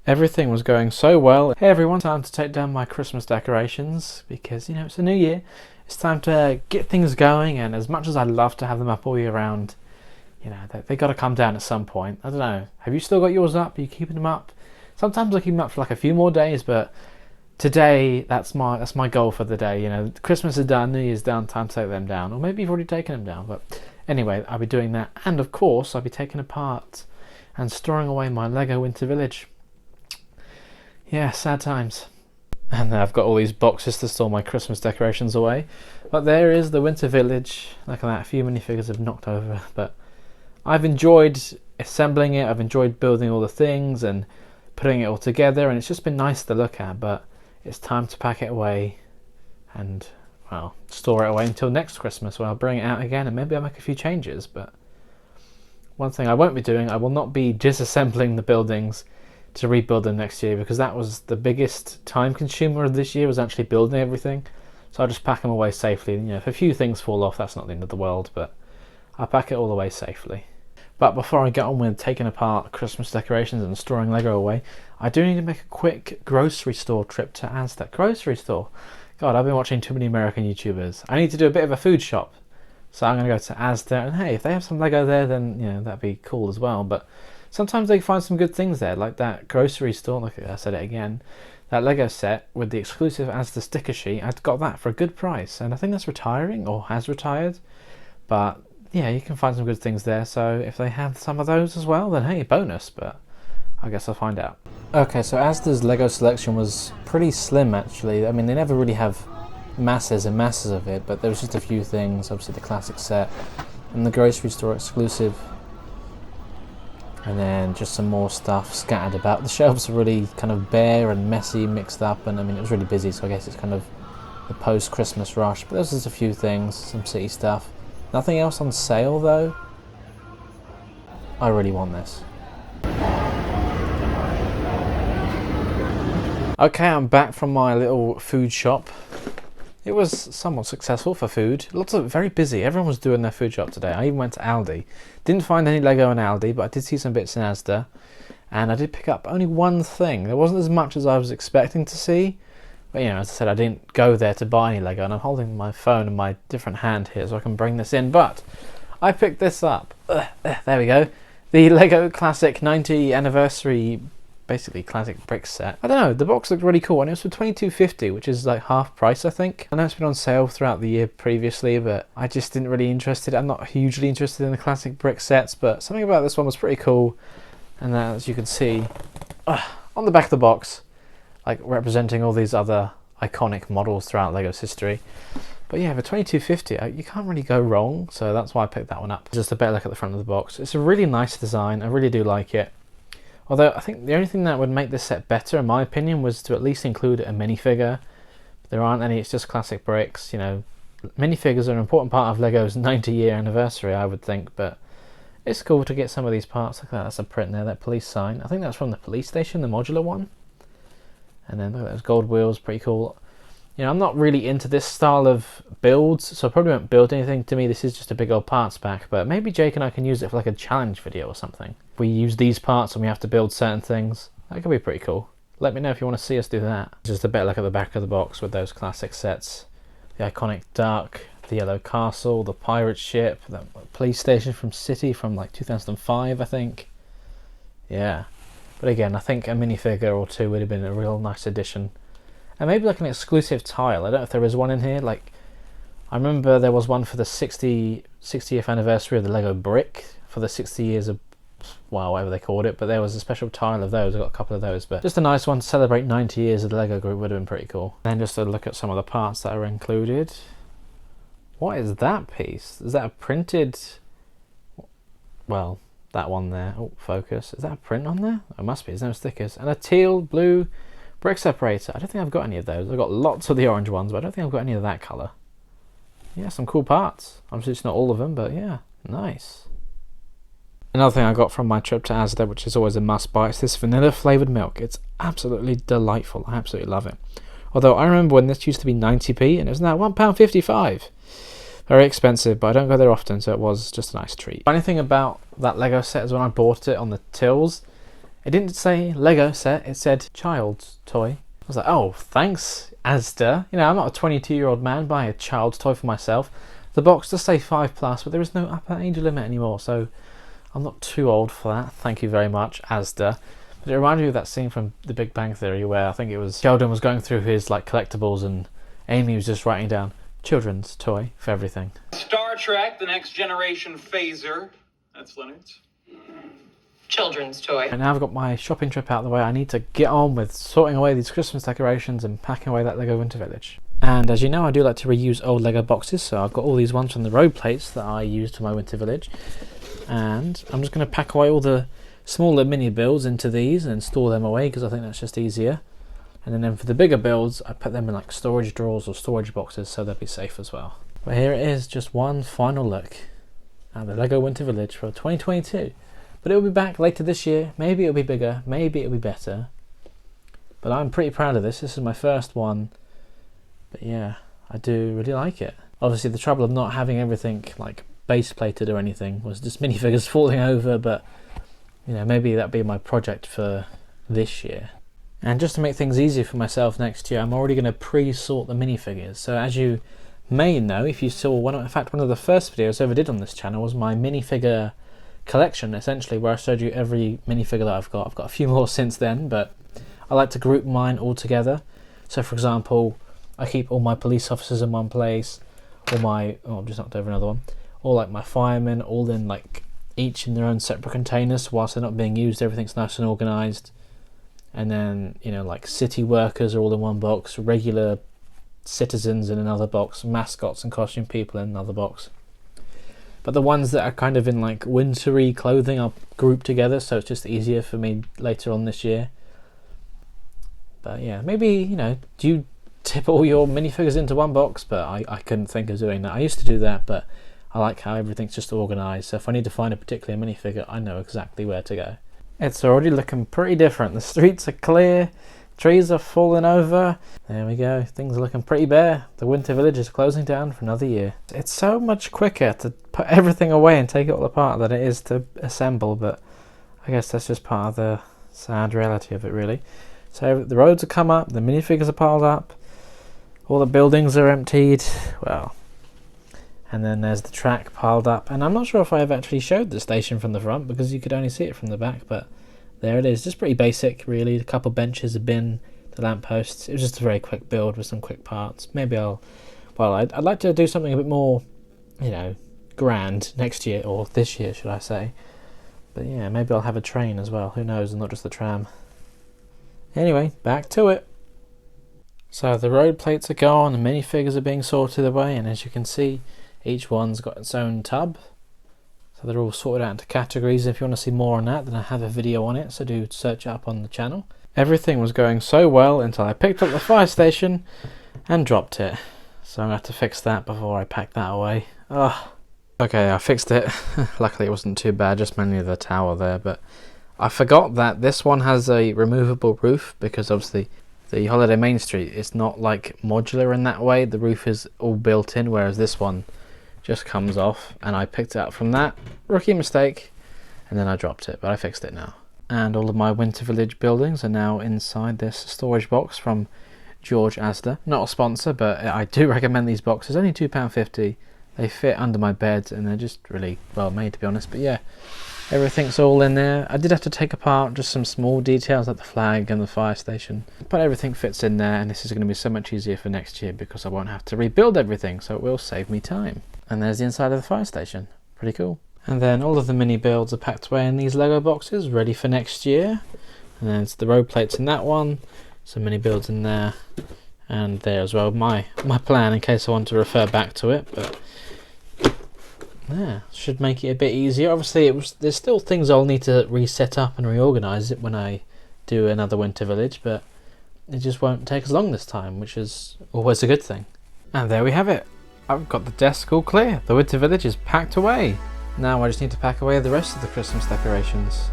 Everything was going so well. Hey everyone, time to take down my Christmas decorations because, you know, it's a new year. It's time to get things going, and as much as I'd love to have them up all year round, you know, they got to come down at some point. I don't know. Have you still got yours up? Are you keeping them up? Sometimes I keep them up for like a few more days, but today that's my goal for the day. You know, Christmas is done, New Year's done, time to take them down. Or maybe you've already taken them down, but anyway, I'll be doing that. And of course, I'll be taking apart and storing away my Lego Winter Village. Yeah, sad times. And I've got all these boxes to store my Christmas decorations away. But there is the Winter Village. Look at that, a few minifigures have knocked over. But I've enjoyed assembling it, I've enjoyed building all the things and putting it all together, and it's just been nice to look at, but it's time to pack it away and, well, store it away until next Christmas when I'll bring it out again, and maybe I'll make a few changes. But one thing I won't be doing, I will not be disassembling the buildings to rebuild them next year, because that was the biggest time consumer of this year, was actually building everything. So I'll just pack them away safely. You know, if a few things fall off, that's not the end of the world, but I'll pack it all away safely. But before I get on with taking apart Christmas decorations and storing Lego away, I do need to make a quick grocery store trip to Asda. Grocery store? God, I've been watching too many American YouTubers. I need to do a bit of a food shop. So I'm going to go to Asda, and hey, if they have some Lego there, then, you know, that'd be cool as well. But sometimes they find some good things there, like that grocery store, like I said it again, that Lego set with the exclusive Asda sticker sheet. I'd got that for a good price, and I think that's retiring, or has retired. But yeah, you can find some good things there, so if they have some of those as well, then hey, bonus, but I guess I'll find out. Okay, so Asda's Lego selection was pretty slim actually. I mean, they never really have masses and masses of it, but there was just a few things, obviously the classic set and the grocery store exclusive, and then just some more stuff scattered about. The shelves are really kind of bare and messy, mixed up, and I mean, it was really busy, so I guess it's kind of the post-Christmas rush, but there's just a few things, some city stuff. Nothing else on sale though. I really want this. Okay, I'm back from my little food shop. It was somewhat successful for food. Lots of very busy. Everyone was doing their food shop today. I even went to Aldi. Didn't find any Lego in Aldi, but I did see some bits in Asda. And I did pick up only one thing. There wasn't as much as I was expecting to see. But, you know, as I said, I didn't go there to buy any Lego, and I'm holding my phone in my different hand here so I can bring this in. But I picked this up. There we go. The Lego Classic 90 Anniversary, basically classic brick set. I don't know, the box looked really cool, and it was for $22.50, which is like half price, I think. I know it's been on sale throughout the year previously, but I just didn't really interested. I'm not hugely interested in the classic brick sets, but something about this one was pretty cool. And as you can see, on the back of the box, like representing all these other iconic models throughout Lego's history. But yeah, for $22.50, you can't really go wrong, so that's why I picked that one up. Just a better look at the front of the box. It's a really nice design, I really do like it. Although I think the only thing that would make this set better, in my opinion, was to at least include a minifigure. There aren't any, it's just classic bricks, you know. Minifigures are an important part of Lego's 90-year anniversary, I would think, but it's cool to get some of these parts. Look at that, that's a print there, that police sign. I think that's from the police station, the modular one. And then look at those gold wheels, pretty cool. You know, I'm not really into this style of builds, so I probably won't build anything. To me, this is just a big old parts pack, but maybe Jake and I can use it for like a challenge video or something. If we use these parts and we have to build certain things, that could be pretty cool. Let me know if you want to see us do that. Just a better look at the back of the box with those classic sets. The iconic duck, the yellow castle, the pirate ship, the police station from City from like 2005, I think. Yeah. But again, I think a minifigure or two would have been a real nice addition. And maybe like an exclusive tile. I don't know if there is one in here. Like, I remember there was one for the 60th anniversary of the Lego brick, for the 60 years of, well, whatever they called it. But there was a special tile of those. I got a couple of those. But just a nice one to celebrate 90 years of the Lego group would have been pretty cool. And then just to look at some of the parts that are included. What is that piece? Is that a printed... Well... that one there. Oh, focus. Is that a print on there? Oh, it must be. There's no stickers. And a teal blue brick separator. I don't think I've got any of those. I've got lots of the orange ones, but I don't think I've got any of that colour. Yeah, some cool parts. Obviously it's not all of them, but yeah, nice. Another thing I got from my trip to Asda, which is always a must buy, is this vanilla flavoured milk. It's absolutely delightful. I absolutely love it. Although I remember when this used to be 90p and it was now £1.55. Very expensive, but I don't go there often, so it was just a nice treat. Funny thing about that Lego set is when I bought it on the tills, It didn't say Lego set, it said child's toy. I was like, oh, thanks, Asda. You know, I'm not a 22-year-old man buying a child's toy for myself. The box does say 5+, but there is no upper age limit anymore, so I'm not too old for that. Thank you very much, Asda. But it reminded me of that scene from The Big Bang Theory where I think it was Sheldon was going through his like collectibles and Amy was just writing down children's toy for everything. Star Trek, the Next Generation phaser. That's Leonard's. Children's toy. And now I've got my shopping trip out of the way, I need to get on with sorting away these Christmas decorations and packing away that Lego Winter Village. And as you know, I do like to reuse old Lego boxes, so I've got all these ones from the road plates that I used for my Winter Village. And I'm just going to pack away all the smaller mini builds into these and store them away because I think that's just easier. And then for the bigger builds, I put them in like storage drawers or storage boxes so they'll be safe as well. But here it is, just one final look at the Lego Winter Village for 2022. But it'll be back later this year. Maybe it'll be bigger, maybe it'll be better. But I'm pretty proud of this. This is my first one. But yeah, I do really like it. Obviously the trouble of not having everything like base plated or anything was just minifigures falling over, but you know, maybe that'll be my project for this year. And just to make things easier for myself next year, I'm already going to pre-sort the minifigures. So as you may know, if you saw one of the first videos I ever did on this channel was my minifigure collection, essentially, where I showed you every minifigure that I've got. I've got a few more since then, but I like to group mine all together. So for example, I keep all my police officers in one place, all my, oh, I've just knocked over another one, all like my firemen, all in like each in their own separate containers, so whilst they're not being used, everything's nice and organised. And then, you know, like city workers are all in one box, regular citizens in another box, mascots and costume people in another box. But the ones that are kind of in like wintry clothing are grouped together, so it's just easier for me later on this year. But yeah, maybe, you know, do you tip all your minifigures into one box? But I couldn't think of doing that. I used to do that, but I like how everything's just organised. So if I need to find a particular minifigure, I know exactly where to go. It's already looking pretty different. The streets are clear, trees are falling over. There we go, things are looking pretty bare. The Winter Village is closing down for another year. It's so much quicker to put everything away and take it all apart than it is to assemble, but I guess that's just part of the sad reality of it, really. So the roads have come up, the minifigures are piled up, all the buildings are emptied, well, and then there's the track piled up. And I'm not sure if I've actually showed the station from the front because you could only see it from the back, but there it is. Just pretty basic, really. A couple benches, a bin, the lampposts. It was just a very quick build with some quick parts. Maybe I'd like to do something a bit more, you know, grand next year, or this year, should I say. But yeah, maybe I'll have a train as well. Who knows, and not just the tram. Anyway, back to it. So the road plates are gone, the minifigures are being sorted away, and as you can see, each one's got its own tub. So they're all sorted out into categories. If you want to see more on that, then I have a video on it, so do search up on the channel. Everything was going so well until I picked up the fire station and dropped it. So I'm going to have to fix that before I pack that away. Ugh. Okay, I fixed it. Luckily it wasn't too bad, just mainly the tower there, but I forgot that this one has a removable roof because obviously the Holiday Main Street is not like modular in that way. The roof is all built in, whereas this one just comes off, and I picked it up from that rookie mistake and then I dropped it, but I fixed it now. And all of my Winter Village buildings are now inside this storage box from George Asda. Not a sponsor, but I do recommend these boxes. Only £2.50. They fit under my bed and they're just really well made, to be honest. But yeah, everything's all in there. I did have to take apart just some small details like the flag and the fire station, but everything fits in there, and this is going to be so much easier for next year because I won't have to rebuild everything, so it will save me time. And there's the inside of the fire station. Pretty cool. And then all of the mini builds are packed away in these Lego boxes, ready for next year. And then it's the road plates in that one, some mini builds in there, and there as well. My plan, in case I want to refer back to it, but yeah, should make it a bit easier. Obviously, there's still things I'll need to reset up and reorganise it when I do another Winter Village, but it just won't take as long this time, which is always a good thing. And there we have it. I've got the desk all clear. The Winter Village is packed away. Now I just need to pack away the rest of the Christmas decorations.